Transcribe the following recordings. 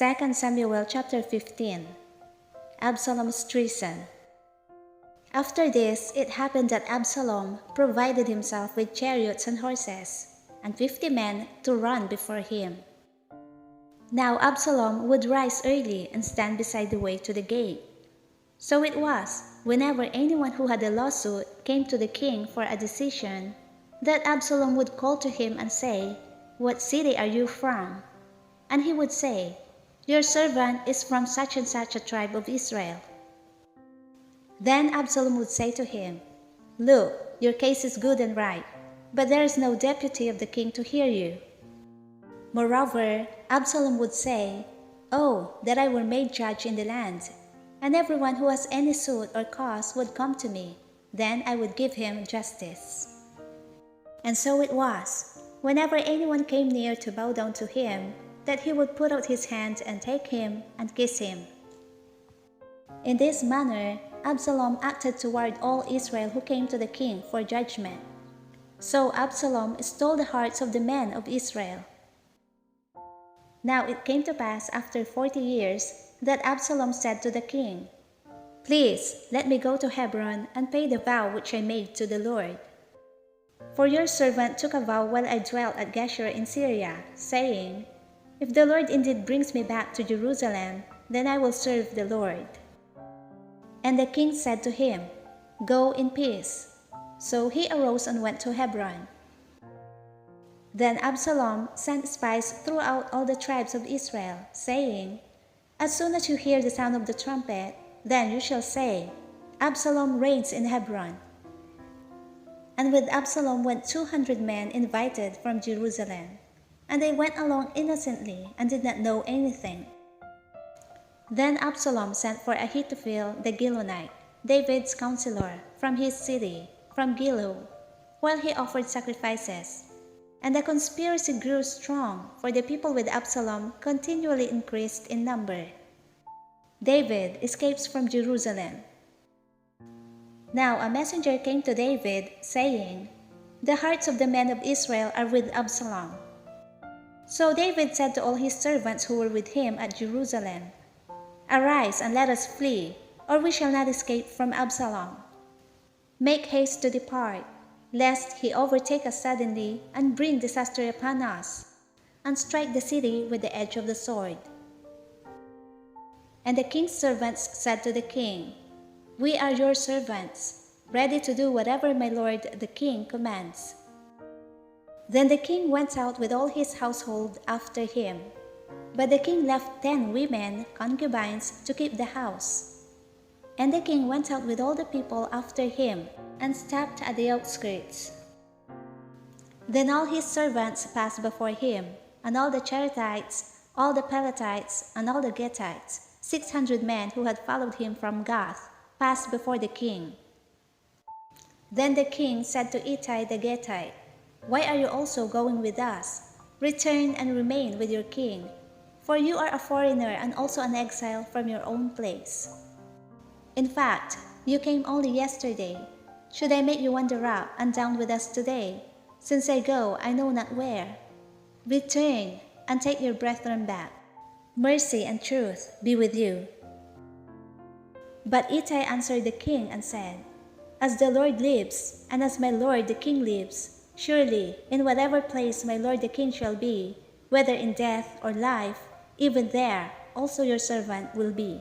2 Samuel chapter 15. Absalom's treason. After this, it happened that Absalom provided himself with chariots and horses, and 50 men to run before him. Now Absalom would rise early and stand beside the way to the gate. So it was, whenever anyone who had a lawsuit came to the king for a decision, that Absalom would call to him and say, "What city are you from?" And he would say, "Your servant is from such and such a tribe of Israel." Then Absalom would say to him, "Look, your case is good and right, but there is no deputy of the king to hear you." Moreover, Absalom would say, "Oh, that I were made judge in the land, and everyone who has any suit or cause would come to me, then I would give him justice." And so it was, whenever anyone came near to bow down to him, that he would put out his hand and take him and kiss him. In this manner, Absalom acted toward all Israel who came to the king for judgment. So Absalom stole the hearts of the men of Israel. Now it came to pass after 40 years that Absalom said to the king, "Please let me go to Hebron and pay the vow which I made to the Lord. For your servant took a vow while I dwelt at Geshur in Syria, saying, 'If the Lord indeed brings me back to Jerusalem, then I will serve the Lord.'" And the king said to him, "Go in peace." So he arose and went to Hebron. Then Absalom sent spies throughout all the tribes of Israel, saying, "As soon as you hear the sound of the trumpet, then you shall say, 'Absalom reigns in Hebron.'" And with Absalom went 200 men invited from Jerusalem, and they went along innocently and did not know anything. Then Absalom sent for Ahithophel the Gilonite, David's counselor, from his city, from Gilo, while he offered sacrifices. And the conspiracy grew strong, for the people with Absalom continually increased in number. David escapes from Jerusalem. Now a messenger came to David, saying, "The hearts of the men of Israel are with Absalom." So David said to all his servants who were with him at Jerusalem, "Arise and let us flee, or we shall not escape from Absalom. Make haste to depart, lest he overtake us suddenly and bring disaster upon us, and strike the city with the edge of the sword." And the king's servants said to the king, "We are your servants, ready to do whatever my lord the king commands." Then the king went out with all his household after him. But the king left 10 women, concubines, to keep the house. And the king went out with all the people after him, and stopped at the outskirts. Then all his servants passed before him, and all the Cherethites, all the Pelethites, and all the Gethites, 600 men who had followed him from Gath, passed before the king. Then the king said to Ittai the Gethite, "Why are you also going with us? Return and remain with your king, for you are a foreigner and also an exile from your own place. In fact, you came only yesterday. Should I make you wander up and down with us today, since I go I know not where? Return and take your brethren back. Mercy and truth be with you." But Ittai answered the king and said, "As the Lord lives, and as my lord the king lives, surely in whatever place my lord the king shall be, whether in death or life, even there also your servant will be."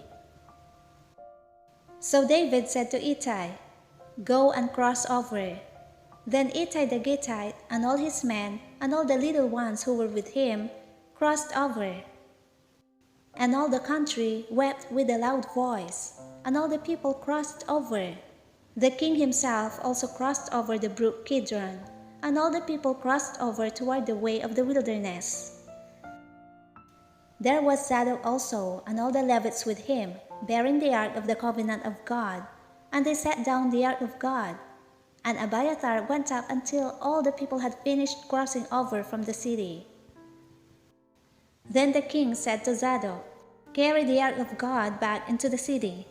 So David said to Ittai, "Go and cross over." Then Ittai the Gittite and all his men and all the little ones who were with him crossed over. And all the country wept with a loud voice, and all the people crossed over. The king himself also crossed over the brook Kidron, and all the people crossed over toward the way of the wilderness. There was Zadok also, and all the Levites with him, bearing the ark of the covenant of God, and they set down the ark of God. And Abiathar went up until all the people had finished crossing over from the city. Then the king said to Zadok, "Carry the ark of God back into the city.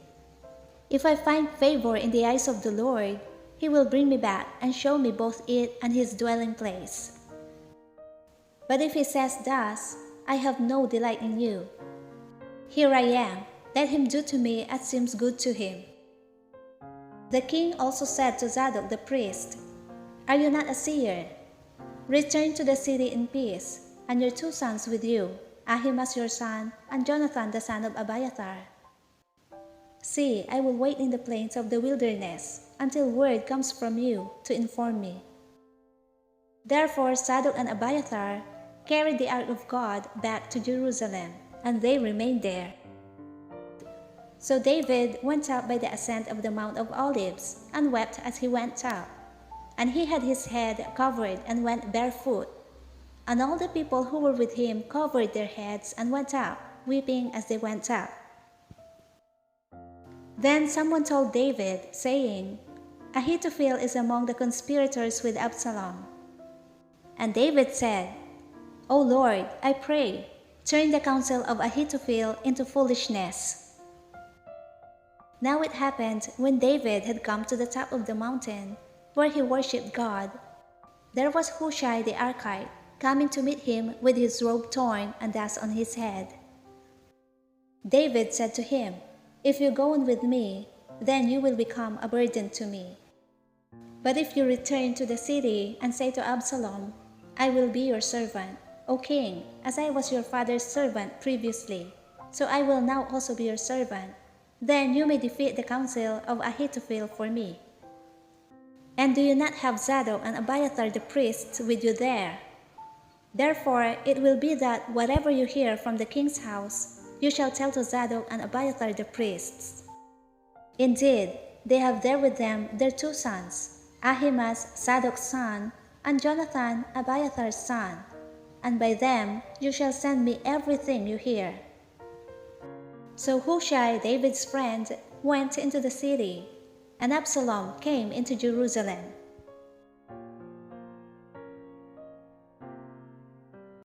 If I find favor in the eyes of the Lord, he will bring me back and show me both it and his dwelling place. But if he says thus, I have no delight in you, Here I am, let him do to me as seems good to him. The king also said to Zadok the priest, Are you not a seer? Return to the city in peace, and your 2 sons with you, Ahimaaz your son, and Jonathan the son of Abiathar. See, I will wait in the plains of the wilderness until word comes from you to inform me. Therefore Zadok and Abiathar carried the ark of God back to Jerusalem, and they remained there. So David went up by the ascent of the Mount of Olives, and wept as he went up. And he had his head covered and went barefoot. And all the people who were with him covered their heads and went up, weeping as they went up. Then someone told David, saying, Ahithophel is among the conspirators with Absalom. And David said, O Lord, I pray, turn the counsel of Ahithophel into foolishness. Now it happened, when David had come to the top of the mountain, where he worshipped God, there was Hushai the Archite coming to meet him with his robe torn and dust on his head. David said to him, If you go on with me, then you will become a burden to me. But if you return to the city and say to Absalom, I will be your servant, O king, as I was your father's servant previously, so I will now also be your servant, then you may defeat the counsel of Ahithophel for me. And do you not have Zadok and Abiathar the priests with you there? Therefore it will be that whatever you hear from the king's house, you shall tell to Zadok and Abiathar the priests. Indeed, they have there with them their 2 sons, Ahimaaz Zadok's son, and Jonathan Abiathar's son, and by them you shall send me everything you hear. So Hushai, David's friend, went into the city, and Absalom came into Jerusalem.